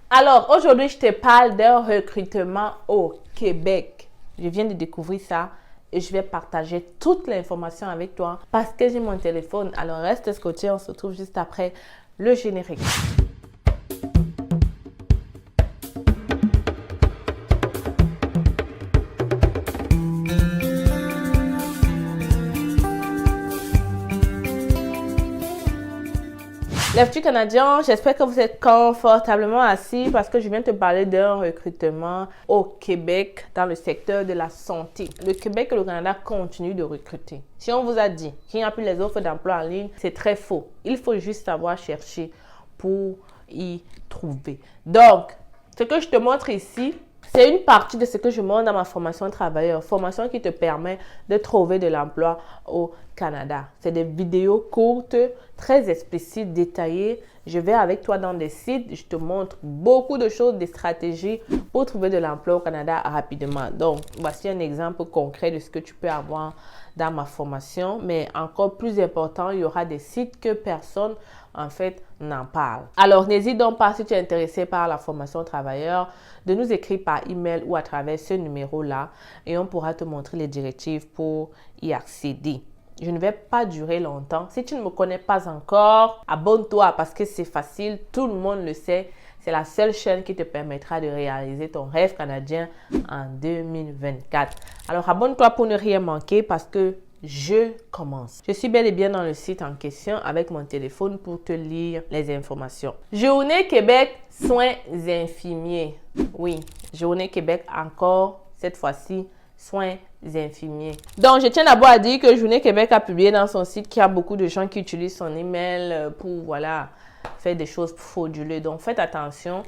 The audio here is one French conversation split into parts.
Alors, aujourd'hui, je te parle d'un recrutement au Québec. Je viens de découvrir ça et je vais partager toute l'information avec toi parce que j'ai mon téléphone. Alors, reste scotché, on se retrouve juste après le générique. Les petits Canadiens, j'espère que vous êtes confortablement assis parce que je viens te parler d'un recrutement au Québec dans le secteur de la santé. Le Québec et le Canada continuent de recruter. Si on vous a dit qu'il n'y a plus les offres d'emploi en ligne, c'est très faux. Il faut juste savoir chercher pour y trouver. Donc, ce que je te montre ici, c'est une partie de ce que je montre dans ma formation travailleur, formation qui te permet de trouver de l'emploi au Canada. C'est des vidéos courtes, très explicites, détaillées. Je vais avec toi dans des sites, je te montre beaucoup de choses, des stratégies pour trouver de l'emploi au Canada rapidement. Donc, voici un exemple concret de ce que tu peux avoir dans ma formation. Mais encore plus important, il y aura des sites que personne, en fait, n'en parle. Alors, n'hésite donc pas, si tu es intéressé par la formation travailleur, de nous écrire par email ou à travers ce numéro-là et on pourra te montrer les directives pour y accéder. Je ne vais pas durer longtemps. Si tu ne me connais pas encore, abonne-toi parce que c'est facile, tout le monde le sait. C'est la seule chaîne qui te permettra de réaliser ton rêve canadien en 2024. Alors, abonne-toi pour ne rien manquer parce que je commence. Je suis bel et bien dans le site en question avec mon téléphone pour te lire les informations. Journée Québec, soins infirmiers. Oui, Journée Québec encore, cette fois-ci, soins infirmiers. Donc, je tiens d'abord à dire que Journée Québec a publié dans son site qu'il y a beaucoup de gens qui utilisent son email pour, faire des choses frauduleuses. Donc, faites attention.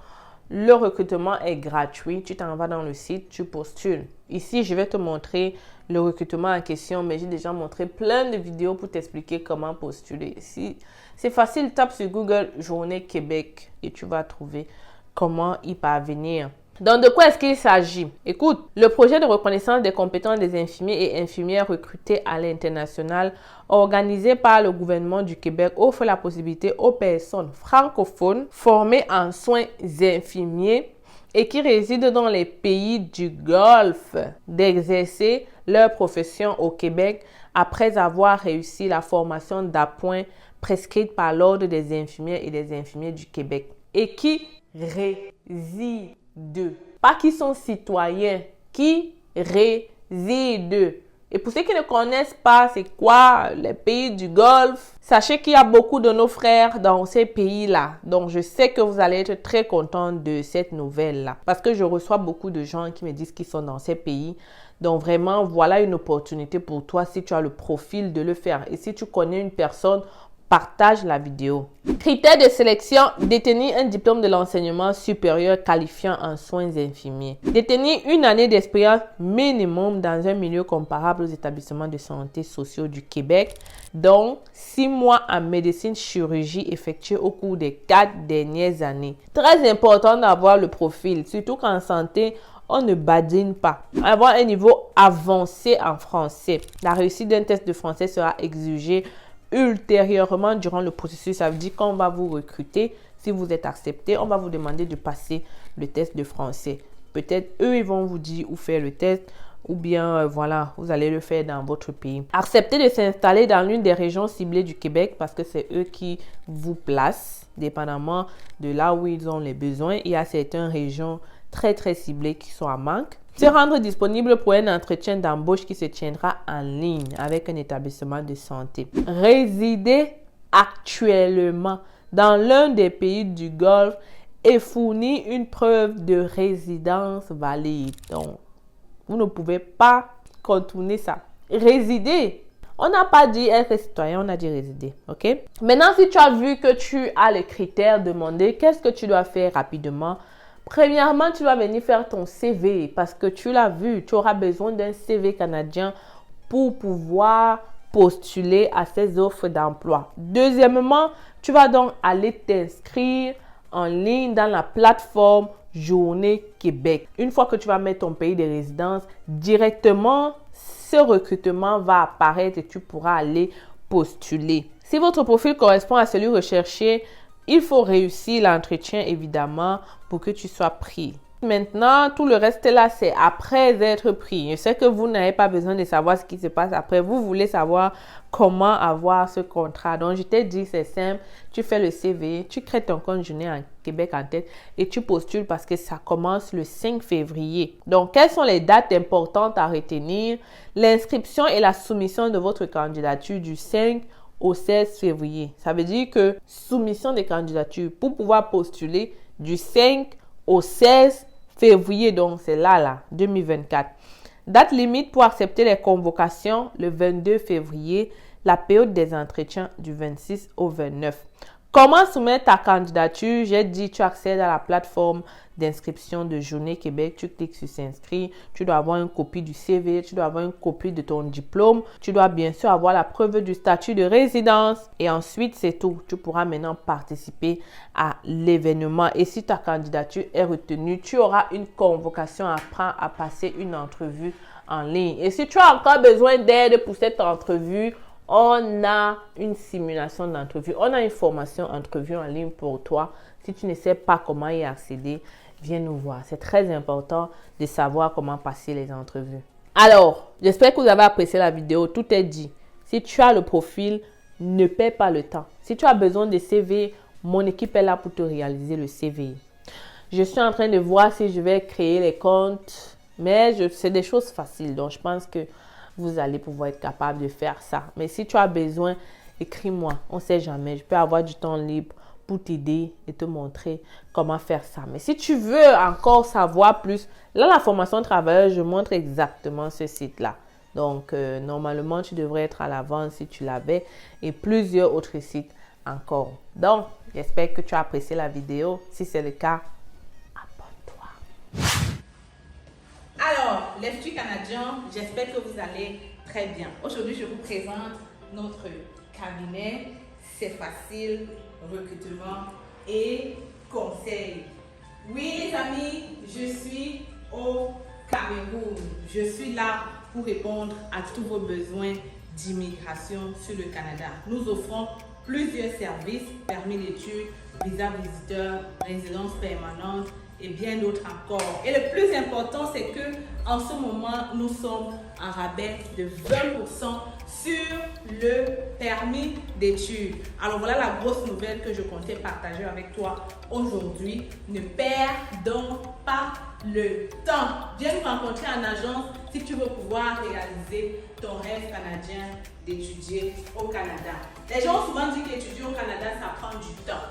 Le recrutement est gratuit. Tu t'en vas dans le site, tu postules. Ici, je vais te montrer le recrutement en question, mais j'ai déjà montré plein de vidéos pour t'expliquer comment postuler. Si c'est facile, tape sur Google Journée Québec et tu vas trouver comment y parvenir. Donc, de quoi est-ce qu'il s'agit? Écoute, le projet de reconnaissance des compétences des infirmiers et infirmières recrutés à l'international, organisé par le gouvernement du Québec, offre la possibilité aux personnes francophones formées en soins infirmiers et qui résident dans les pays du Golfe d'exercer leur profession au Québec après avoir réussi la formation d'appoint prescrite par l'Ordre des infirmières et des infirmiers du Québec et qui résident. Pas qui sont citoyens, qui résident. Et pour ceux qui ne connaissent pas c'est quoi les pays du Golfe, sachez qu'il y a beaucoup de nos frères dans ces pays-là. Donc, je sais que vous allez être très contents de cette nouvelle-là. Parce que je reçois beaucoup de gens qui me disent qu'ils sont dans ces pays. Donc, vraiment, voilà une opportunité pour toi si tu as le profil de le faire. Et si tu connais une personne, partage la vidéo. Critères de sélection, détenir un diplôme de l'enseignement supérieur qualifiant en soins infirmiers. Détenir une année d'expérience minimum dans un milieu comparable aux établissements de santé sociaux du Québec, donc 6 mois en médecine chirurgie effectuée au cours des 4 dernières années. Très important d'avoir le profil, surtout qu'en santé, on ne badine pas. Avoir un niveau avancé en français. La réussite d'un test de français sera exigée ultérieurement durant le processus. Ça veut dire qu'on va vous recruter. Si vous êtes accepté, on va vous demander de passer le test de français. Peut-être eux, ils vont vous dire où faire le test ou bien, vous allez le faire dans votre pays. Acceptez de s'installer dans l'une des régions ciblées du Québec parce que c'est eux qui vous placent, dépendamment de là où ils ont les besoins. Il y a certaines régions très, très ciblées qui sont à manque. Se rendre disponible pour un entretien d'embauche qui se tiendra en ligne avec un établissement de santé. Résider actuellement dans l'un des pays du Golfe et fournir une preuve de résidence valide. Donc, vous ne pouvez pas contourner ça. Résider. On n'a pas dit être citoyen, on a dit résider. OK? Maintenant, si tu as vu que tu as les critères demandés, qu'est-ce que tu dois faire rapidement? Premièrement, tu vas venir faire ton CV parce que tu l'as vu, tu auras besoin d'un CV canadien pour pouvoir postuler à ces offres d'emploi. Deuxièmement, tu vas donc aller t'inscrire en ligne dans la plateforme Journée Québec. Une fois que tu vas mettre ton pays de résidence, directement, ce recrutement va apparaître et tu pourras aller postuler. Si votre profil correspond à celui recherché, Il faut réussir l'entretien, évidemment, pour que tu sois pris. Maintenant, tout le reste là, c'est après être pris. Je sais que vous n'avez pas besoin de savoir ce qui se passe après. Vous voulez savoir comment avoir ce contrat. Donc, je t'ai dit, c'est simple. Tu fais le CV, tu crées ton compte Journée en Québec en tête et tu postules parce que ça commence le 5 février. Donc, quelles sont les dates importantes à retenir? L'inscription et la soumission de votre candidature du 5 au 16 février. Ça veut dire que soumission des candidatures pour pouvoir postuler du 5 au 16 février, donc c'est là, 2024. Date limite pour accepter les convocations, le 22 février, la période des entretiens du 26 au 29. Comment soumettre ta candidature? J'ai dit, tu accèdes à la plateforme d'inscription de Journée Québec, tu cliques sur s'inscrire, tu dois avoir une copie du CV, tu dois avoir une copie de ton diplôme, tu dois bien sûr avoir la preuve du statut de résidence et ensuite c'est tout. Tu pourras maintenant participer à l'événement et si ta candidature est retenue, tu auras une convocation à passer une entrevue en ligne. Et si tu as encore besoin d'aide pour cette entrevue, on a une simulation d'entrevue, on a une formation entrevue en ligne pour toi. Si tu ne sais pas comment y accéder, viens nous voir. C'est très important de savoir comment passer les entrevues. Alors, j'espère que vous avez apprécié la vidéo. Tout est dit. Si tu as le profil, ne perds pas le temps. Si tu as besoin de CV, mon équipe est là pour te réaliser le CV. Je suis en train de voir si je vais créer les comptes, mais c'est des choses faciles. Donc, je pense que vous allez pouvoir être capable de faire ça. Mais si tu as besoin, écris-moi. On ne sait jamais. Je peux avoir du temps libre pour t'aider et te montrer comment faire ça. Mais si tu veux encore savoir plus, là, la formation travailleur, je montre exactement ce site-là. Donc, normalement, tu devrais être à l'avance si tu l'avais et plusieurs autres sites encore. Donc, j'espère que tu as apprécié la vidéo. Si c'est le cas, abonne-toi. Alors, l'Institut canadien, j'espère que vous allez très bien. Aujourd'hui, je vous présente notre cabinet. C'est facile, recrutement et conseil. Oui, les amis, je suis au Cameroun. Je suis là pour répondre à tous vos besoins d'immigration sur le Canada. Nous offrons plusieurs services, permis d'études, visa visiteur, résidence permanente et bien d'autres encore. Et le plus important, c'est que en ce moment, nous sommes en rabais de 20% sur le permis d'études. Alors voilà la grosse nouvelle que je comptais partager avec toi aujourd'hui. Ne perds donc pas le temps. Viens nous rencontrer en agence si tu veux pouvoir réaliser ton rêve canadien d'étudier au Canada. Les gens ont souvent dit qu'étudier au Canada, ça prend du temps.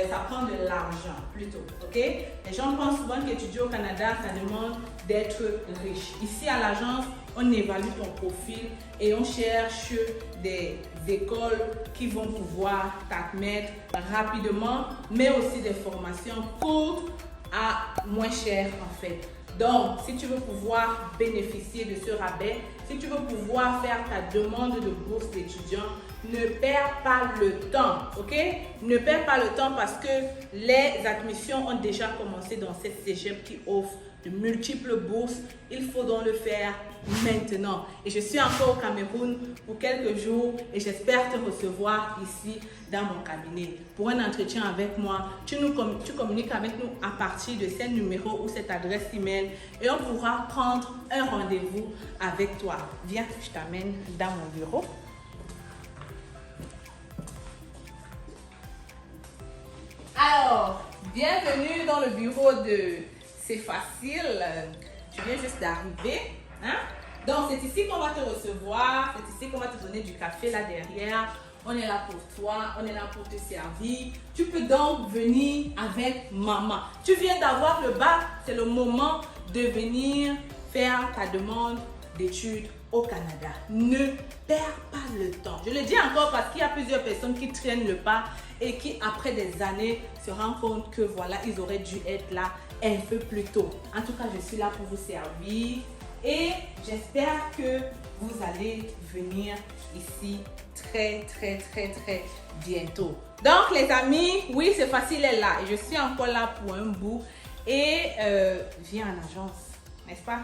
Ça prend de l'argent plutôt, ok? Les gens pensent souvent qu'étudier au Canada, ça demande d'être riche. Ici à l'agence, on évalue ton profil et on cherche des écoles qui vont pouvoir t'admettre rapidement, mais aussi des formations courtes à moins cher en fait. Donc, si tu veux pouvoir bénéficier de ce rabais, si tu veux pouvoir faire ta demande de bourse d'étudiant, ne perds pas le temps, ok? Ne perds pas le temps parce que les admissions ont déjà commencé dans cette cégep qui offre de multiples bourses. Il faut donc le faire maintenant. Et je suis encore au Cameroun pour quelques jours et j'espère te recevoir ici dans mon cabinet pour un entretien avec moi. Tu communiques avec nous à partir de ce numéro ou cette adresse email et on pourra prendre un rendez-vous avec toi. Viens, je t'amène dans mon bureau. Alors, bienvenue dans le bureau de C'est facile. Tu viens juste d'arriver. Hein? Donc, c'est ici qu'on va te recevoir. C'est ici qu'on va te donner du café là derrière. On est là pour toi. On est là pour te servir. Tu peux donc venir avec maman. Tu viens d'avoir le bac. C'est le moment de venir faire ta demande d'études au Canada. Ne perds pas le temps. Je le dis encore parce qu'il y a plusieurs personnes qui traînent le pas et qui, après des années, se rendent compte que voilà, ils auraient dû être là un peu plus tôt. En tout cas, je suis là pour vous servir et j'espère que vous allez venir ici très bientôt. Donc, les amis, oui, c'est facile, elle est là. Et je suis encore là pour un bout et viens en agence, n'est-ce pas?